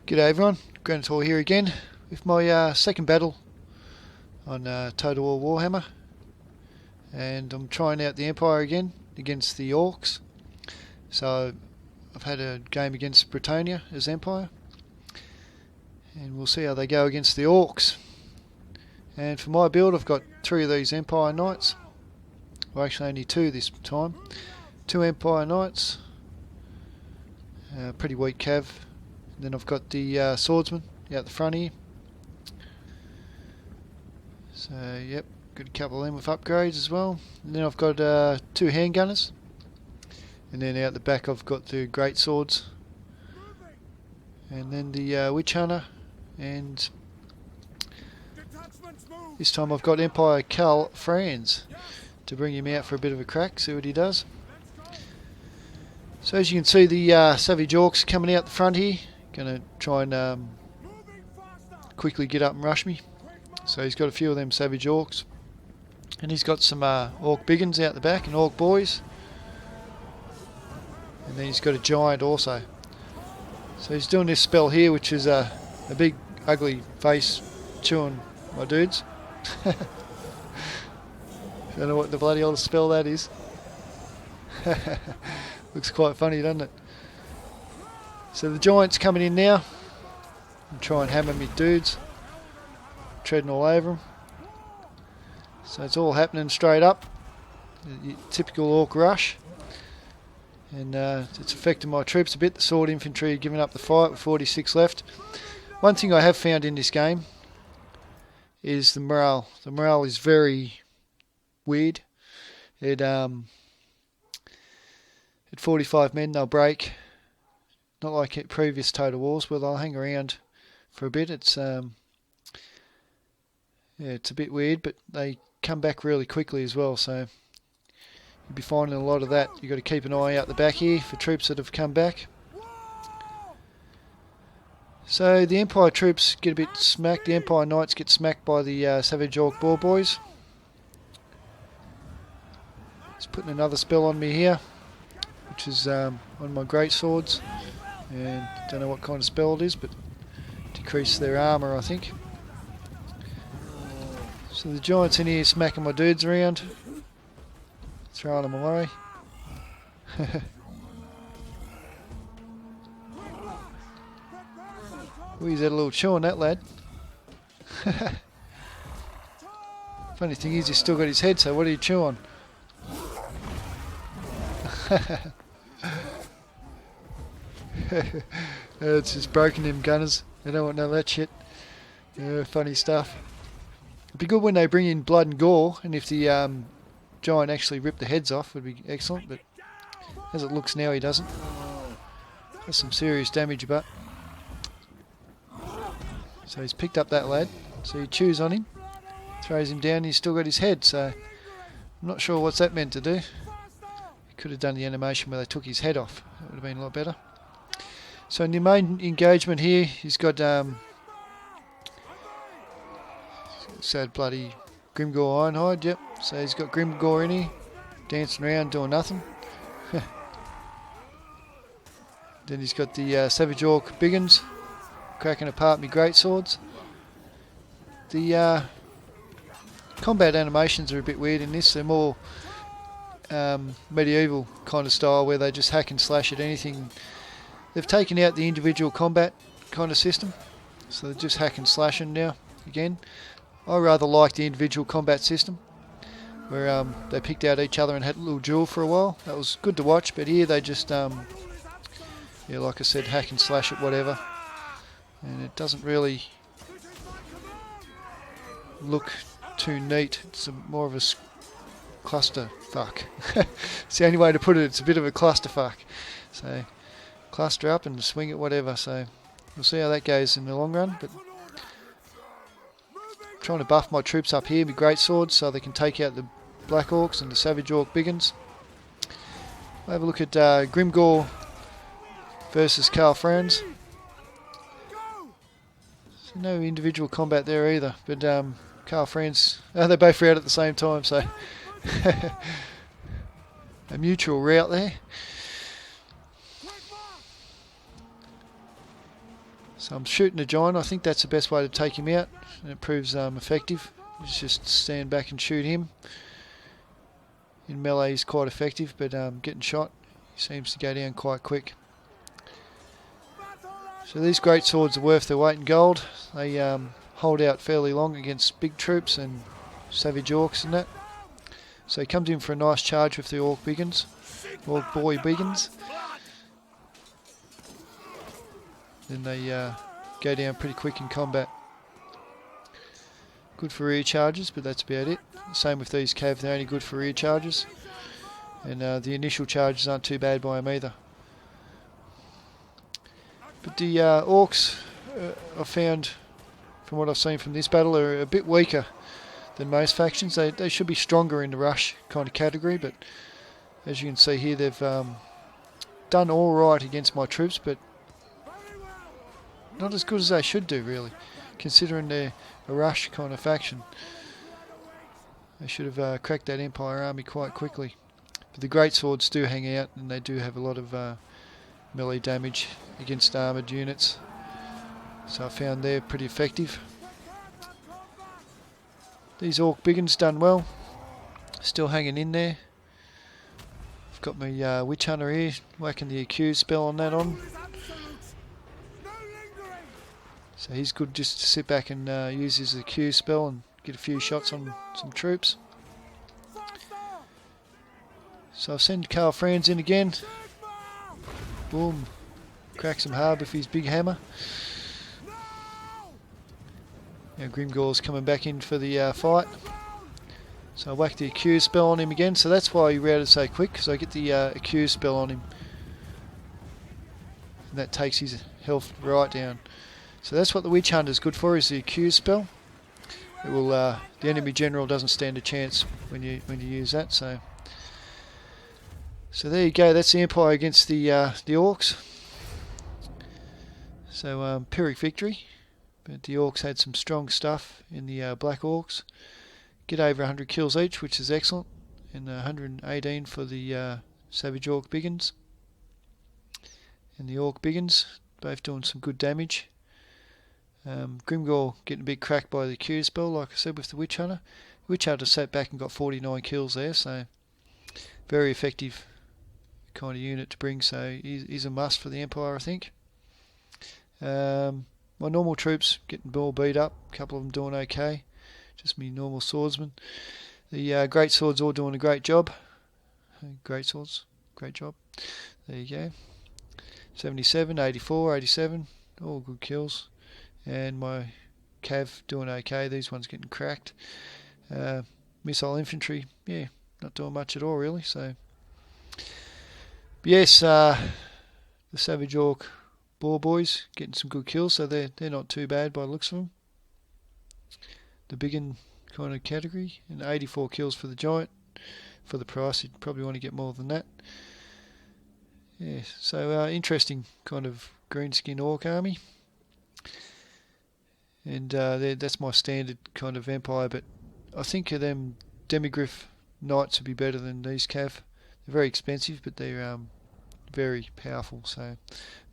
G'day everyone, Greenskins here again with my second battle on Total War Warhammer, and I'm trying out the Empire again against the Orcs. So I've had a game against Britannia as Empire, and we'll see how they go against the Orcs. And for my build I've got 3 of these Empire Knights, well actually only 2 this time. 2 Empire Knights, pretty weak cav. Then I've got the swordsman out the front here. So yep, got a couple of them with upgrades as well. And then I've got 2 handgunners. And then out the back I've got the great swords. And then the witch hunter. And this time I've got Empire Carl Franz to bring him out for a bit of a crack, see what he does. So as you can see, the Savage Orcs coming out the front here. Going to try and quickly get up and rush me. So he's got a few of them Savage Orcs, and he's got some Orc biggins out the back and Orc boys, and then he's got a giant also. So he's doing this spell here, which is a big ugly face chewing my dudes. Don't know what the bloody old spell that is. Looks quite funny, doesn't it? So the giant's coming in now and try and hammer me dudes, treading all over them. So it's all happening straight up, the typical Orc rush, and it's affecting my troops a bit. The sword infantry are giving up the fight with 46 left. One thing I have found in this game is the morale. The morale is very weird. At 45 men they'll break. Not like at previous Total Wars where they'll hang around for a bit. It's yeah, it's a bit weird, but they come back really quickly as well. So you'll be finding a lot of that. You've got to keep an eye out the back here for troops that have come back. So the Empire troops get a bit smacked. The Empire Knights get smacked by the Savage Orc Boar Boys. He's putting another spell on me here, which is on my great swords. And don't know what kind of spell it is, but decrease their armour, I think. So the giant's in here smacking my dudes around, throwing them away. Oh, he's had a little chew on that lad. Funny thing is, he's still got his head, so what do you chew on? It's just broken them gunners. They don't want none of that shit. Funny stuff. It'd be good when they bring in blood and gore, and if the giant actually ripped the heads off, would be excellent. But as it looks now, he doesn't. That's some serious damage, but so he's picked up that lad. So he chews on him, throws him down. He's still got his head. So I'm not sure what's that meant to do. He could have done the animation where they took his head off. That would have been a lot better. So in the main engagement here, he's got sad bloody Grimgor Ironhide, yep. So he's got Grimgor in here, dancing around doing nothing. Then he's got the Savage Orc biggins, cracking apart me great swords. The combat animations are a bit weird in this. They're more medieval kind of style where they just hack and slash at anything. They've taken out the individual combat kind of system, so they're just hack and slashing now again. I rather like the individual combat system where they picked out each other and had a little duel for a while. That was good to watch, but here they just yeah, like I said, hack and slash at whatever, and it doesn't really look too neat. It's more of a clusterfuck. It's the only way to put it. It's a bit of a clusterfuck. So cluster up and swing it, whatever. So we'll see how that goes in the long run. But I'm trying to buff my troops up here with great swords so they can take out the Black Orcs and the Savage Orc biggins. We'll have a look at Grimgor versus Carl Franz. So no individual combat there either, but Carl Franz, they both were out at the same time, so a mutual rout there. So I'm shooting a giant. I think that's the best way to take him out, and it proves effective. Just stand back and shoot him. In melee he's quite effective, but getting shot he seems to go down quite quick. So these great swords are worth their weight in gold. They hold out fairly long against big troops and savage orcs and that. So he comes in for a nice charge with the orc biggins, orc boy biggins. Then they go down pretty quick in combat. Good for rear charges, but that's about it. Same with these cav, they're only good for rear charges. And the initial charges aren't too bad by them either. But the orcs, I've found, from what I've seen from this battle, are a bit weaker than most factions. They should be stronger in the rush kind of category, but as you can see here, they've done all right against my troops, but not as good as they should do, really, considering they're a rush kind of faction. They should have cracked that Empire army quite quickly. But the great swords do hang out, and they do have a lot of melee damage against armoured units, so I found they're pretty effective. These orc biggins done well, still hanging in there. I've got my witch hunter here, whacking the accused spell on that on. So he's good just to sit back and use his accused spell and get a few shots on some troops. So I'll send Carl Franz in again. Boom. Cracks him hard with his big hammer. Now Grimgor's coming back in for the fight. So I whack the accused spell on him again. So that's why he routed so quick, because I get the accused spell on him. And that takes his health right down. So that's what the Witch Hunter's good for, is the accused spell. It will the enemy general doesn't stand a chance when you use that. So there you go. That's the Empire against the orcs. So Pyrrhic victory, but the orcs had some strong stuff in the black orcs. Get over 100 kills each, which is excellent, and 118 for the savage orc biggins. And the orc biggins both doing some good damage. Grimgor getting a big crack by the Q spell, like I said, with the Witch Hunter. Witch Hunter sat back and got 49 kills there, so very effective kind of unit to bring, so he's a must for the Empire, I think. My normal troops getting all beat up, a couple of them doing okay, just me normal swordsmen. The great swords all doing a great job. Great swords, great job. There you go. 77, 84, 87, all good kills. And my cav doing okay, these ones getting cracked. Missile infantry, yeah, not doing much at all really. So yes, the savage orc boar boys getting some good kills, so they're not too bad by the looks of them. The biggin kind of category, and 84 kills for the giant. For the price, you'd probably want to get more than that. Yeah, so interesting kind of greenskin orc army. And that's my standard kind of Empire, but I think of them demigryph knights would be better than these cav. They're very expensive, but they're very powerful, so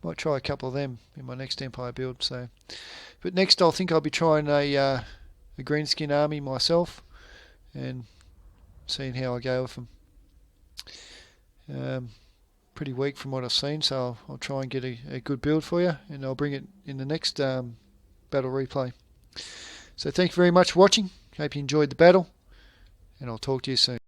might try a couple of them in my next Empire build. So, but next I think I'll be trying a greenskin army myself and seeing how I go with them. Pretty weak from what I've seen, so I'll try and get a good build for you, and I'll bring it in the next battle replay. So thank you very much for watching. Hope you enjoyed the battle, and I'll talk to you soon.